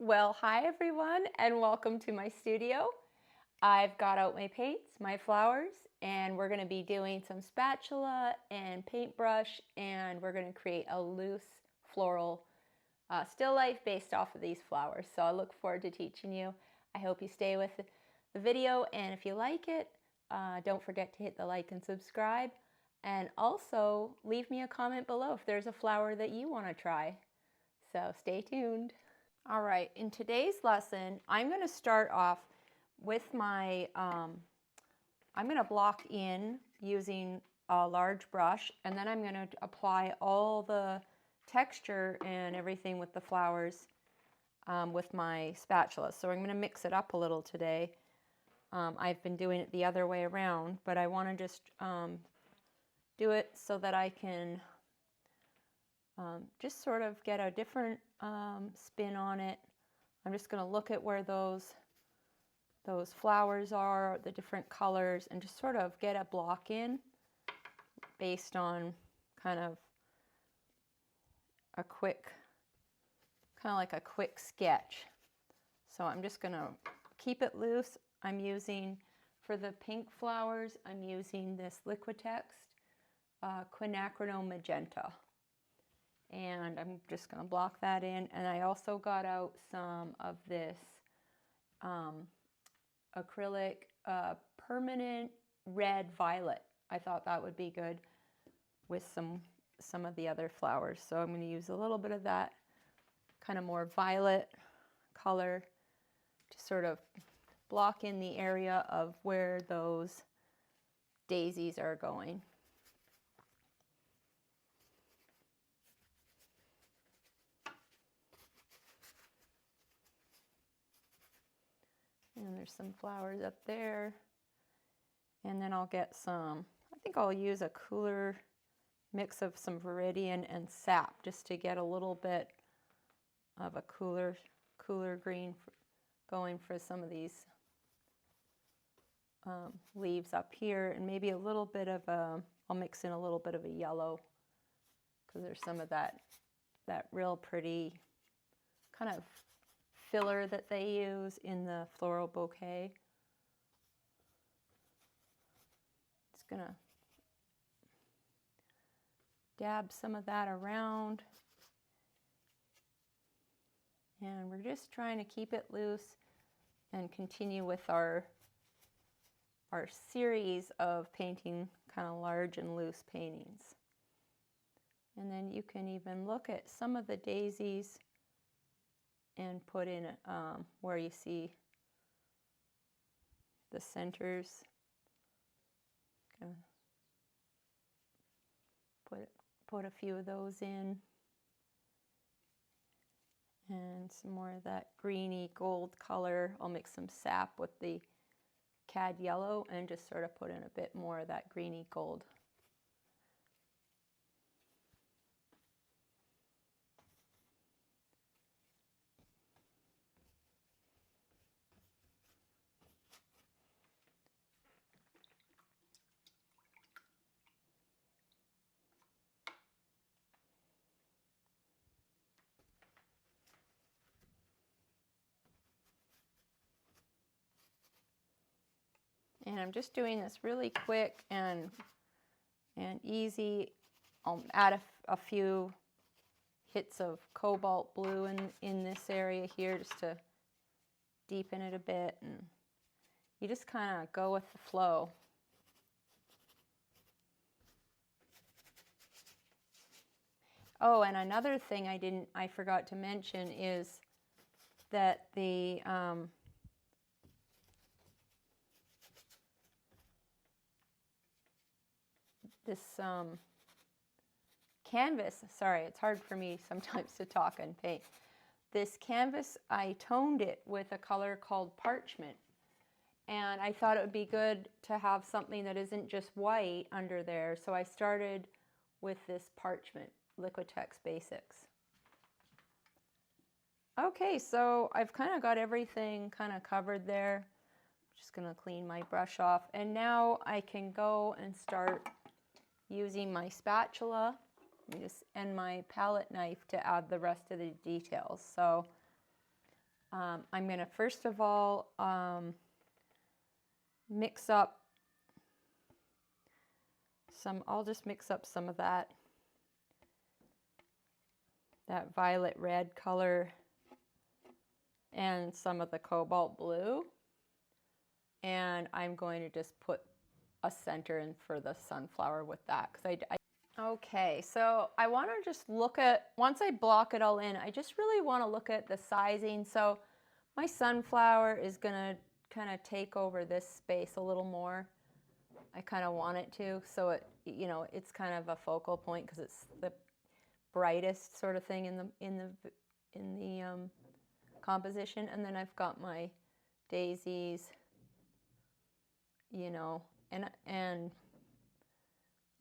Well, hi everyone, and welcome to my studio. I've got out my paints, my flowers, and we're going to be doing some spatula and paintbrush, and we're going to create a loose floral still life based off of these flowers. So I look forward to teaching you. I hope you stay with the video, and if you like it, don't forget to hit the like and subscribe, and also leave me a comment below if there's a flower that you want to try. So stay tuned. All right, in today's lesson, I'm going to start off with my, I'm going to block in using a large brush, and then I'm going to apply all the texture and everything with the flowers with my spatula. So I'm going to mix it up a little today. I've been doing it the other way around, but I want to just do it so that I can just sort of get a different spin on it. I'm just going to look at where those flowers are, the different colors, and just sort of get a block in based on kind of a quick, kind of like a quick sketch. So I'm just going to keep it loose. I'm using, for the pink flowers, I'm using this Liquitex Quinacridone Magenta. And I'm just going to block that in. And I also got out some of this acrylic permanent red violet. I thought that would be good with some of the other flowers. So I'm going to use a little bit of that kind of more violet color to sort of block in the area of where those daisies are going. And there's some flowers up there. And then I'll get some, I think I'll use a cooler mix of some Viridian and sap just to get a little bit of a cooler green going for some of these leaves up here. And maybe a little bit of I'll mix in a little bit of a yellow because there's some of that real pretty kind of filler that they use in the floral bouquet. Just gonna dab some of that around, and we're just trying to keep it loose and continue with our series of painting kind of large and loose paintings. And then you can even look at some of the daisies and put in where you see the centers. Put a few of those in, and some more of that greeny gold color. I'll mix some sap with the cad yellow and just sort of put in a bit more of that greeny gold. And I'm just doing this really quick and easy. I'll add a few hits of cobalt blue in this area here just to deepen it a bit, and you just kind of go with the flow. Oh, and another thing I forgot to mention is that the this canvas, sorry, it's hard for me sometimes to talk and paint. This canvas, I toned it with a color called parchment. And I thought it would be good to have something that isn't just white under there. So I started with this parchment, Liquitex Basics. Okay, so I've kind of got everything kind of covered there. I'm just going to clean my brush off. And now I can go and start using my spatula and my palette knife to add the rest of the details. So I'm going to first of all mix up I'll just mix up some of that violet red color and some of the cobalt blue. And I'm going to just put a center in for the sunflower with that. Okay, so I want to just look at, once I block it all in, I just really want to look at the sizing. So my sunflower is going to kind of take over this space a little more. I kind of want it to, so it, you know, it's kind of a focal point because it's the brightest sort of thing in the composition. And then I've got my daisies, you know, and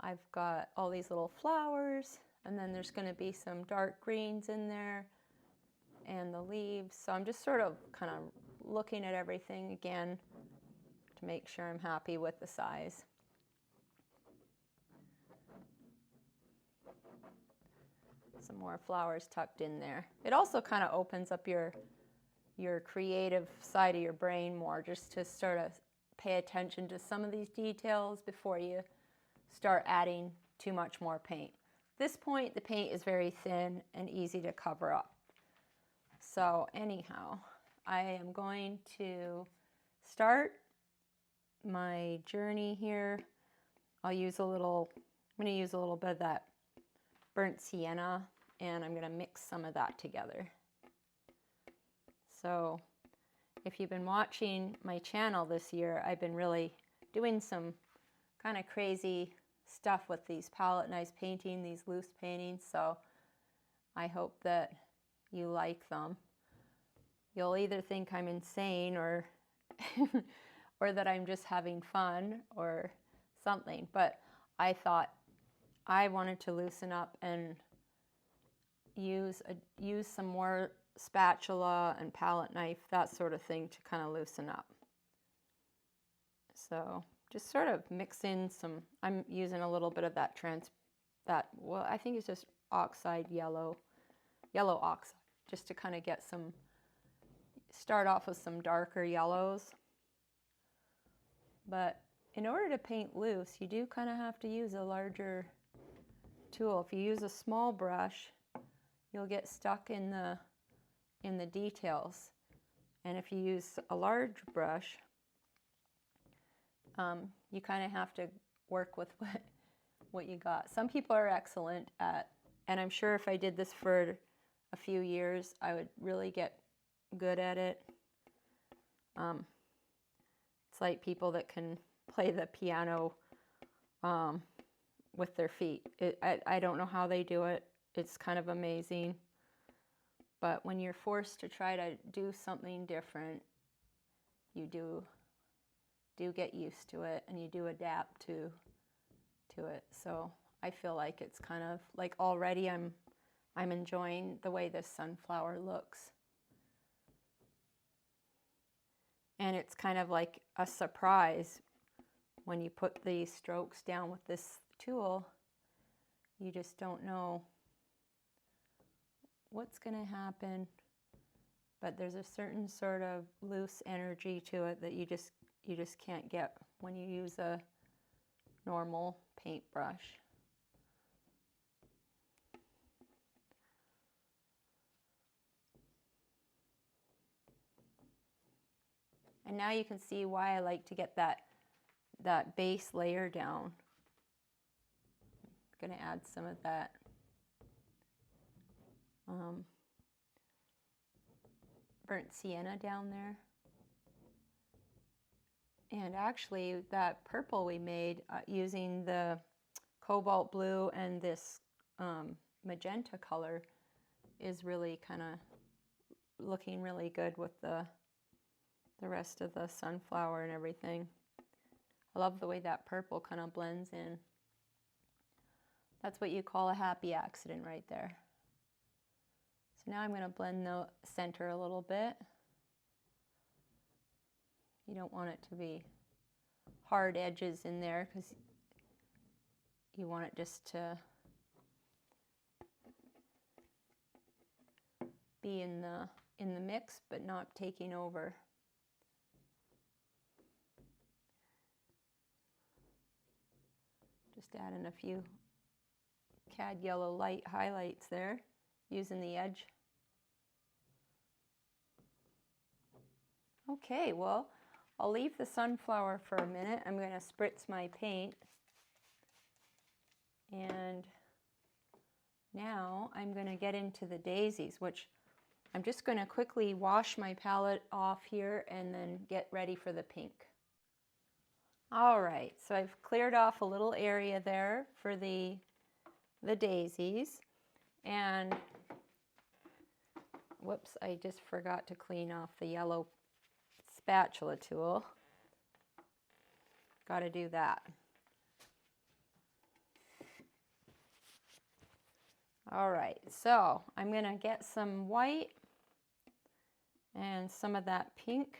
I've got all these little flowers, and then there's going to be some dark greens in there and the leaves. So I'm just sort of kind of looking at everything again to make sure I'm happy with the size. Some more flowers tucked in there. It also kind of opens up your creative side of your brain more, just to sort of pay attention to some of these details before you start adding too much more paint. At this point, the paint is very thin and easy to cover up. So anyhow, I am going to start my journey here. I'm going to use a little bit of that burnt sienna, and I'm going to mix some of that together. So if you've been watching my channel this year, I've been really doing some kind of crazy stuff with these palette knives painting, these loose paintings, so I hope that you like them. You'll either think I'm insane or or that I'm just having fun or something, but I thought I wanted to loosen up and use some more spatula and palette knife, that sort of thing, to kind of loosen up. So just sort of mix in some, I'm using a little bit of that well, I think it's just oxide yellow oxide, just to kind of get some, start off with some darker yellows. But in order to paint loose, you do kind of have to use a larger tool. If you use a small brush, you'll get stuck in the details. And if you use a large brush, you kind of have to work with what you got. Some people are excellent at, and I'm sure if I did this for a few years, I would really get good at it. It's like people that can play the piano with their feet. I don't know how they do it. It's kind of amazing. But when you're forced to try to do something different, you do get used to it, and you do adapt to it. So I feel like it's kind of like already I'm enjoying the way this sunflower looks. And it's kind of like a surprise when you put these strokes down with this tool. You just don't know what's going to happen, but there's a certain sort of loose energy to it that you just can't get when you use a normal paintbrush. And now you can see why I like to get that base layer down. I'm going to add some of that burnt sienna down there. And actually that purple we made using the cobalt blue and this magenta color is really kind of looking really good with the rest of the sunflower and everything. I love the way that purple kind of blends in. That's what you call a happy accident right there. So now I'm going to blend the center a little bit. You don't want it to be hard edges in there because you want it just to be in in the mix, but not taking over. Just adding a few cad yellow light highlights there, using the edge. Okay, well, I'll leave the sunflower for a minute. I'm going to spritz my paint. And now I'm going to get into the daisies, which I'm just going to quickly wash my palette off here and then get ready for the pink. All right, so I've cleared off a little area there for the daisies. And whoops, I just forgot to clean off the yellow spatula tool. Got to do that. All right, so I'm going to get some white and some of that pink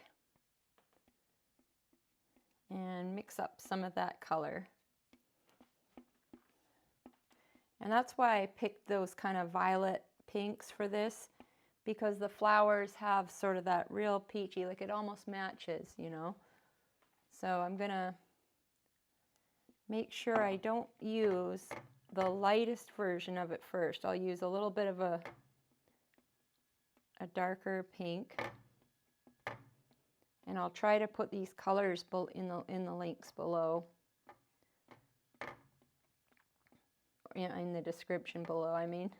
and mix up some of that color. And that's why I picked those kind of violet pinks for this, because the flowers have sort of that real peachy, like it almost matches, you know. So I'm going to make sure I don't use the lightest version of it first. I'll use a little bit of a darker pink, and I'll try to put these colors in the links below, in the description below, I mean.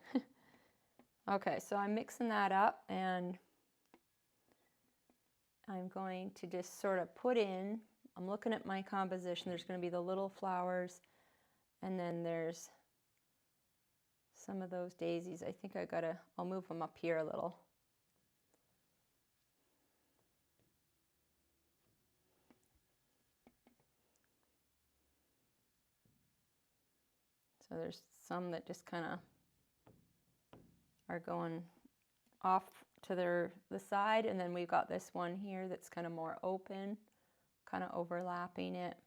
Okay, so I'm mixing that up, and I'm going to just sort of put in, I'm looking at my composition, there's going to be the little flowers, and then there's some of those daisies. I think I'll move them up here a little. So there's some that just kind of are going off to the side, and then we've got this one here that's kind of more open, kind of overlapping it.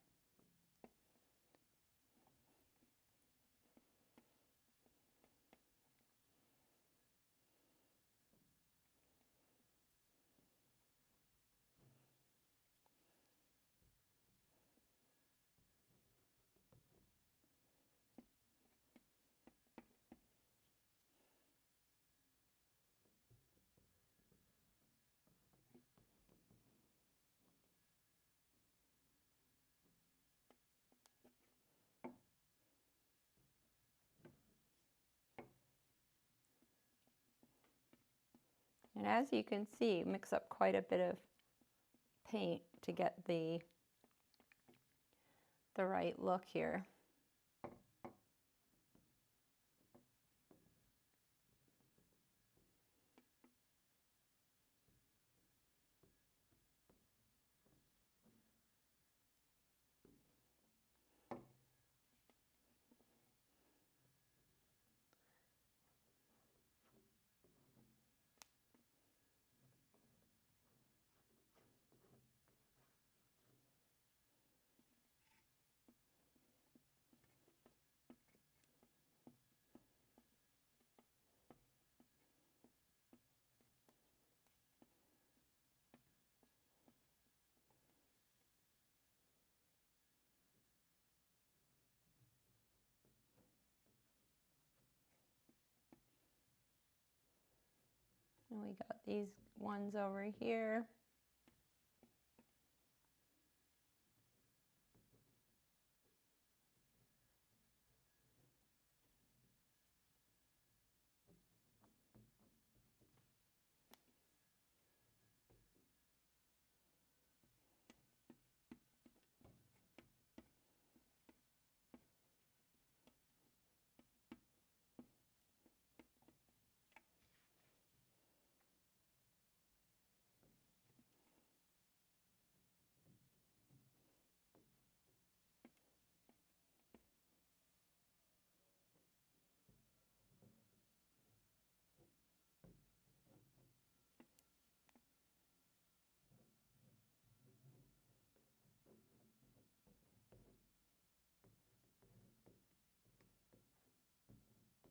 And as you can see, mix up quite a bit of paint to get the right look here. And we got these ones over here.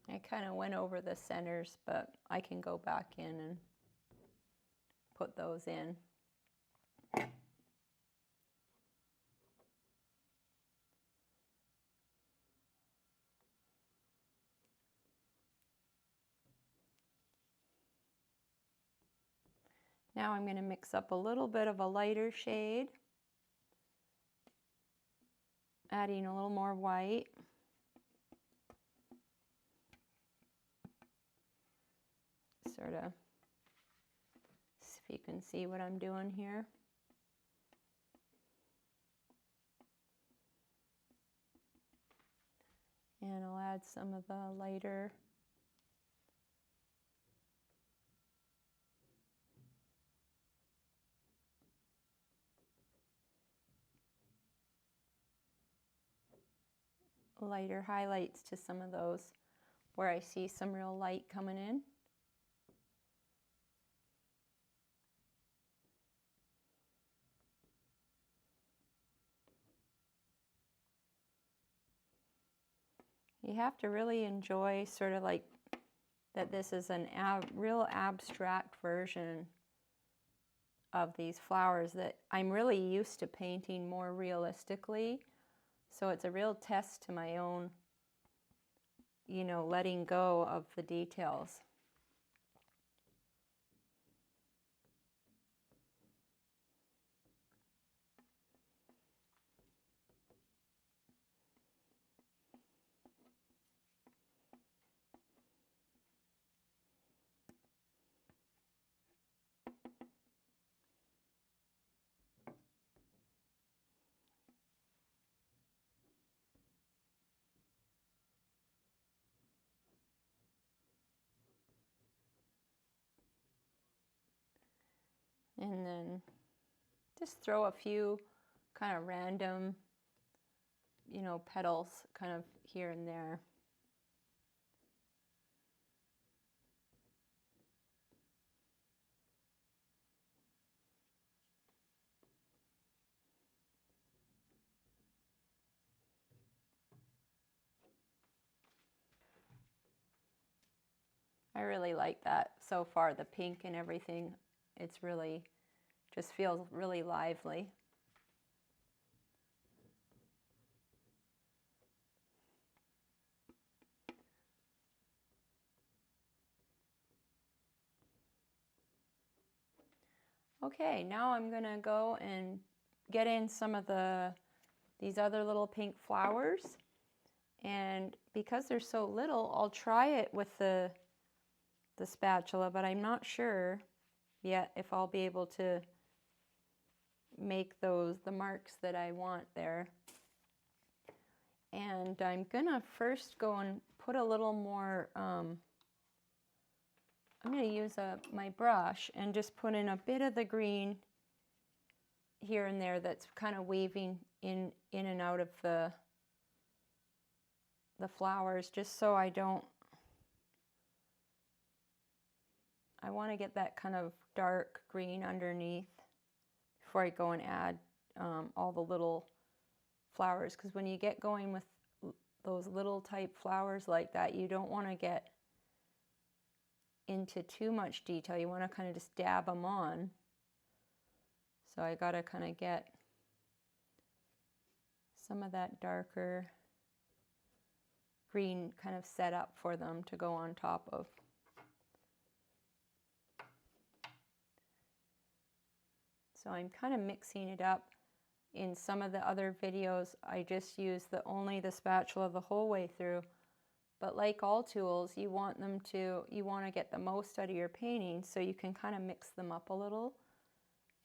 I kind of went over the centers, but I can go back in and put those in. Now I'm going to mix up a little bit of a lighter shade, adding a little more white. Sort of, see if you can see what I'm doing here. And I'll add some of the lighter highlights to some of those where I see some real light coming in. You have to really enjoy sort of like that this is an real abstract version of these flowers that I'm really used to painting more realistically. So it's a real test to my own, you know, letting go of the details. And then just throw a few kind of random, you know, petals kind of here and there. I really like that so far, the pink and everything. It's really, just feels really lively. Okay, now I'm gonna go and get in some of these other little pink flowers. And because they're so little, I'll try it with the spatula, but I'm not sure yet if I'll be able to make the marks that I want there. And I'm gonna first go and put a little more, I'm gonna use my brush and just put in a bit of the green here and there that's kind of weaving in and out of the flowers, just so I want to get that kind of dark green underneath before I go and add all the little flowers, because when you get going with those little type flowers like that, you don't want to get into too much detail. You want to kind of just dab them on. So I got to kind of get some of that darker green kind of set up for them to go on top of. So I'm kind of mixing it up. In some of the other videos, I just use only the spatula the whole way through. But like all tools, you want to get the most out of your painting, so you can kind of mix them up a little.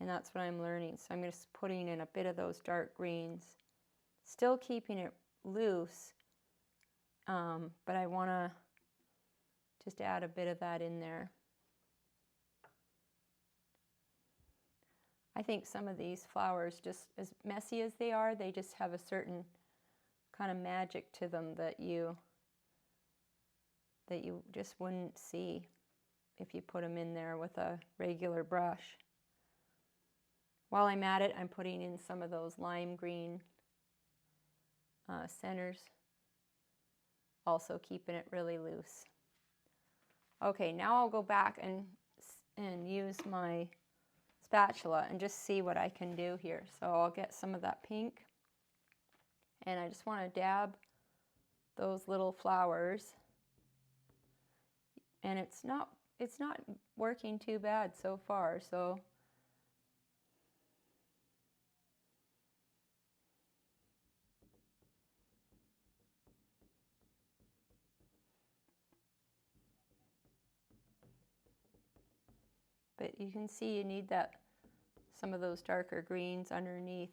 And that's what I'm learning. So I'm just putting in a bit of those dark greens, still keeping it loose, but I want to just add a bit of that in there. I think some of these flowers, just as messy as they are, they just have a certain kind of magic to them that you just wouldn't see if you put them in there with a regular brush. While I'm at it, I'm putting in some of those lime green centers, also keeping it really loose. Okay, now I'll go back and use my spatula and just see what I can do here. So I'll get some of that pink, and I just want to dab those little flowers, and it's not working too bad so far. So but you can see you need some of those darker greens underneath.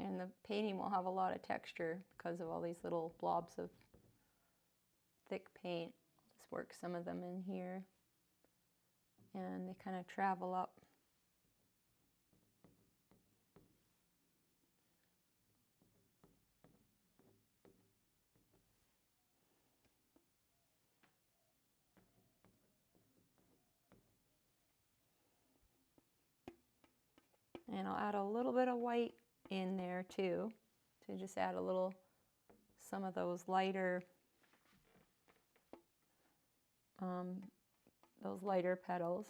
And the painting will have a lot of texture because of all these little blobs of thick paint. I'll just work some of them in here, and they kind of travel up. And I'll add a little bit of white in there too, to just add some of those lighter petals.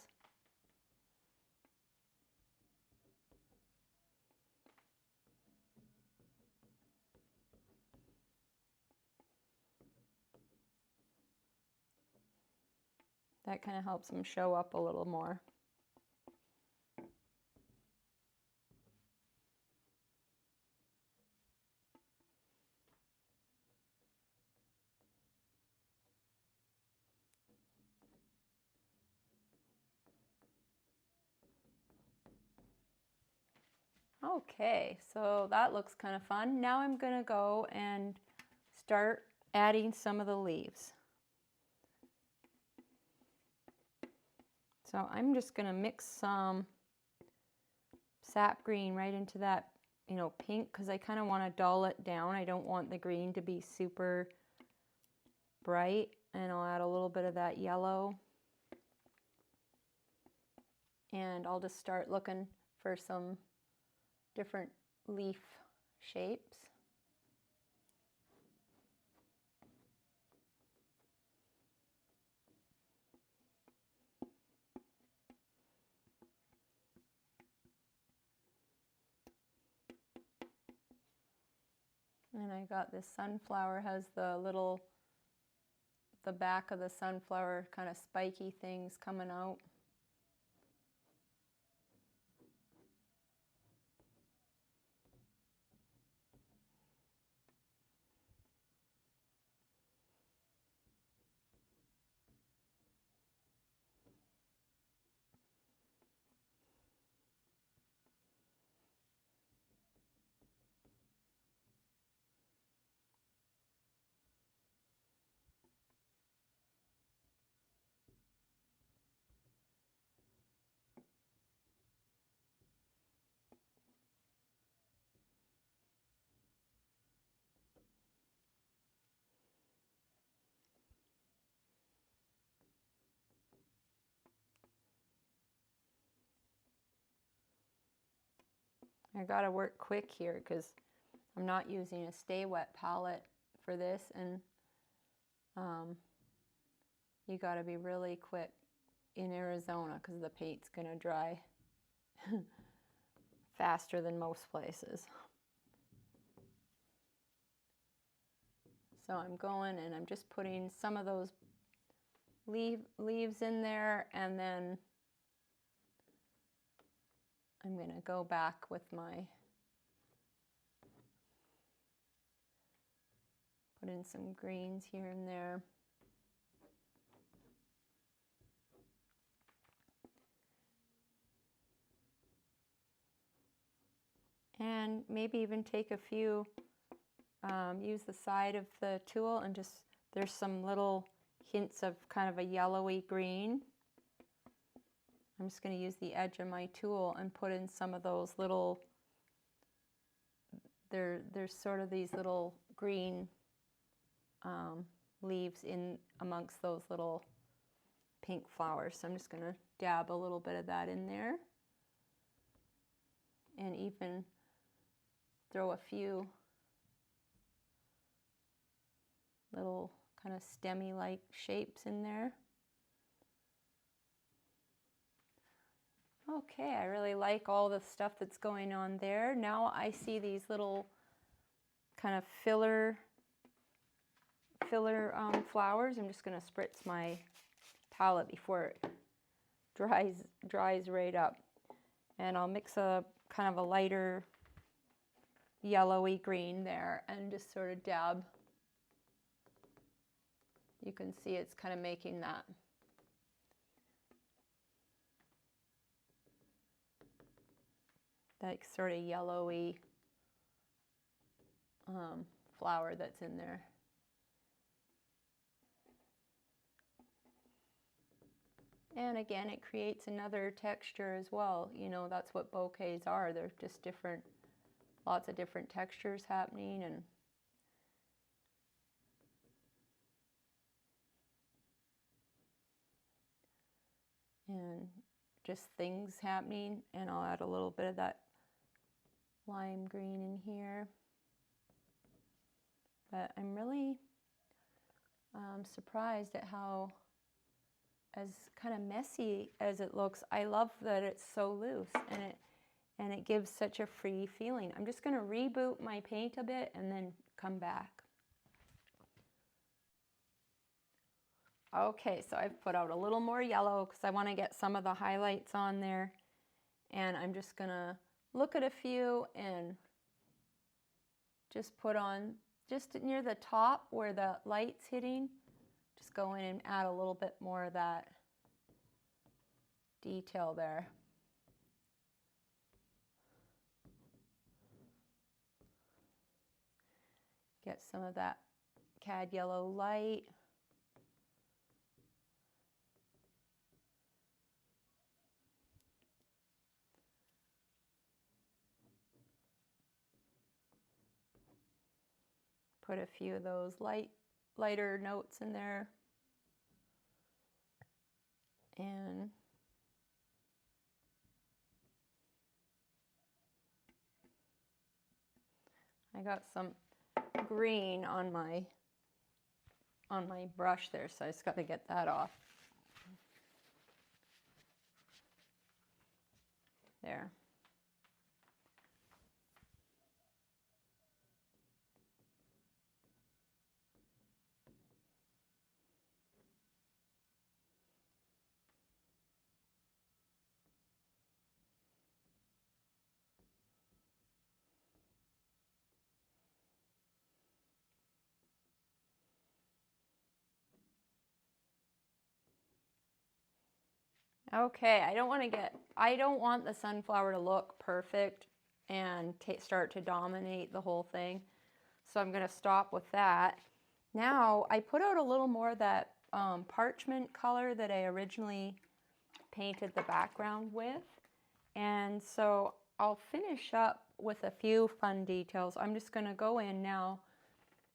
That kind of helps them show up a little more. Okay, so that looks kind of fun. Now I'm going to go and start adding some of the leaves. So I'm just going to mix some sap green right into that, pink, because I kind of want to dull it down. I don't want the green to be super bright. And I'll add a little bit of that yellow. And I'll just start looking for some different leaf shapes. And I got this sunflower, has the back of the sunflower kind of spiky things coming out. I gotta work quick here because I'm not using a Stay Wet palette for this, and you gotta be really quick in Arizona because the paint's gonna dry faster than most places. So I'm going and I'm just putting some of those leaves in there, and then I'm going to go back with put in some greens here and there. And maybe even take a few, use the side of the tool and just, there's some little hints of kind of a yellowy green. I'm just going to use the edge of my tool and put in some of those little there's sort of these little green leaves in amongst those little pink flowers. So I'm just going to dab a little bit of that in there, and even throw a few little kind of stemmy-like shapes in there. Okay, I really like all the stuff that's going on there. Now I see these little kind of filler flowers. I'm just going to spritz my palette before it dries right up. And I'll mix a kind of a lighter yellowy green there and just sort of dab. You can see it's kind of making that sort of yellowy flower that's in there. And again, it creates another texture as well. You know, that's what bouquets are. They're just different, lots of different textures happening, and just things happening. And I'll add a little bit of that lime green in here. But I'm really surprised at how, as kind of messy as it looks, I love that it's so loose, and it gives such a free feeling. I'm just going to reboot my paint a bit and then come back. Okay, so I've put out a little more yellow because I want to get some of the highlights on there, and I'm just going to look at a few and just put on just near the top where the light's hitting. Just go in and add a little bit more of that detail there. Get some of that cad yellow light. Put a few of those lighter notes in there. And I got some green on my brush there, so I just got to get that off. There. Okay, I don't want the sunflower to look perfect and start to dominate the whole thing. So I'm going to stop with that. Now I put out a little more of that parchment color that I originally painted the background with. And so I'll finish up with a few fun details. I'm just going to go in now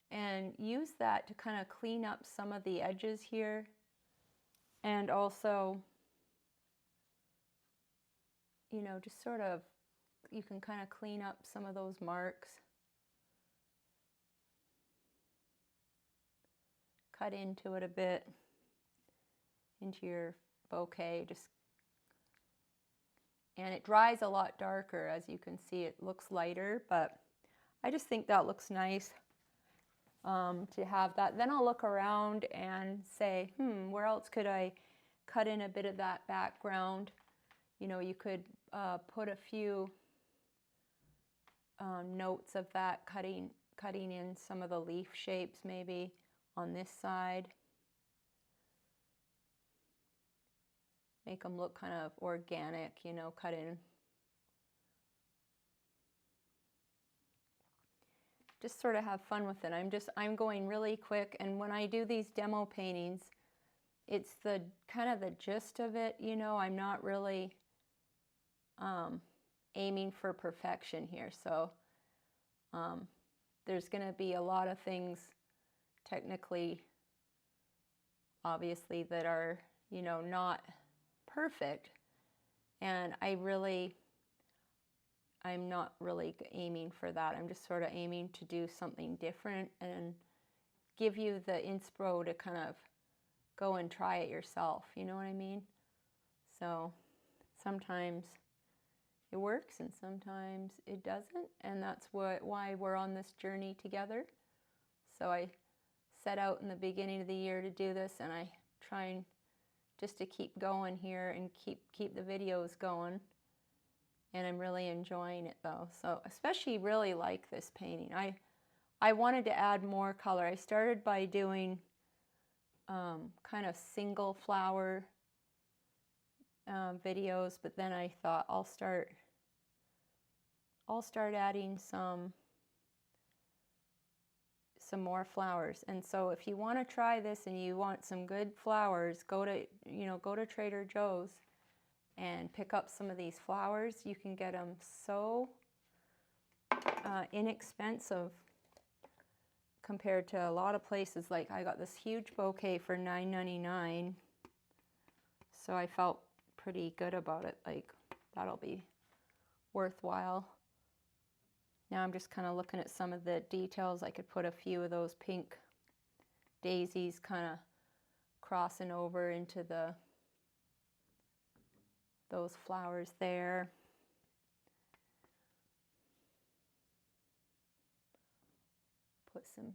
and use that to kind of clean up some of the edges here, and also, you know, just sort of, you can kind of clean up some of those marks. Cut into it a bit, into your bouquet, and it dries a lot darker. As you can see, it looks lighter, but I just think that looks nice to have that. Then I'll look around and say, where else could I cut in a bit of that background? You know, you could put a few notes of that, cutting in some of the leaf shapes maybe on this side. Make them look kind of organic, you know, cut in. Just sort of have fun with it. I'm going really quick, and when I do these demo paintings, it's the kind of the gist of it, you know. I'm not really aiming for perfection here, so There's going to be a lot of things technically, obviously, that are, you know, not perfect. And I'm not really aiming for that. I'm just sort of aiming to do something different and give you the inspo to kind of go and try it yourself. You know what I mean? So sometimes it works and sometimes it doesn't, and that's why we're on this journey together. So I set out in the beginning of the year to do this, and I try and just to keep going here and keep the videos going. And I'm really enjoying it though. So especially really like this painting. I wanted to add more color. I started by doing kind of single flower videos, but then I thought I'll start adding some more flowers. And so if you want to try this and you want some good flowers, go to Trader Joe's and pick up some of these flowers. You can get them so inexpensive compared to a lot of places. Like I got this huge bouquet for $9.99, so I felt pretty good about it. Like that'll be worthwhile. Now I'm just kind of looking at some of the details. I could put a few of those pink daisies kind of crossing over into those flowers there. Put some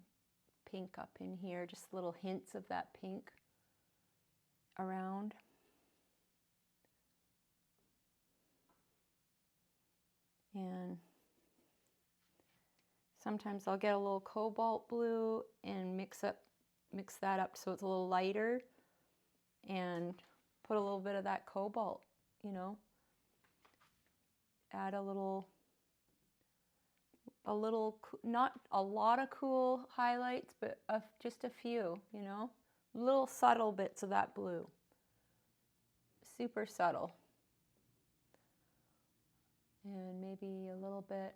pink up in here, just little hints of that pink around. And sometimes I'll get a little cobalt blue and mix that up so it's a little lighter, and put a little bit of that cobalt, you know. Add a little, not a lot of cool highlights, but just a few, you know, little subtle bits of that blue. Super subtle. And maybe a little bit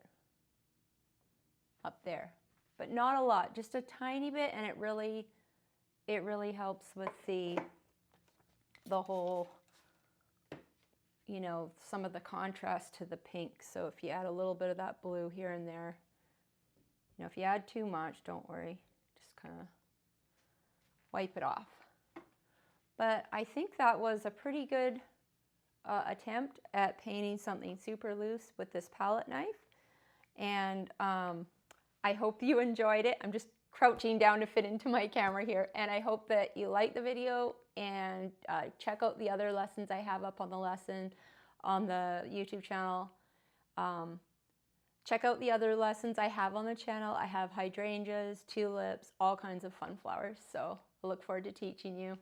up there, but not a lot, just a tiny bit, and it really helps with the whole, you know, some of the contrast to the pink. So if you add a little bit of that blue here and there, you know, if you add too much, don't worry, just kind of wipe it off. But I think that was a pretty good attempt at painting something super loose with this palette knife, and I hope you enjoyed it. I'm just crouching down to fit into my camera here, and I hope that you like the video and check out the other lessons I have up on the YouTube channel. Check out the other lessons I have on the channel. I have hydrangeas, tulips, all kinds of fun flowers, so I look forward to teaching you.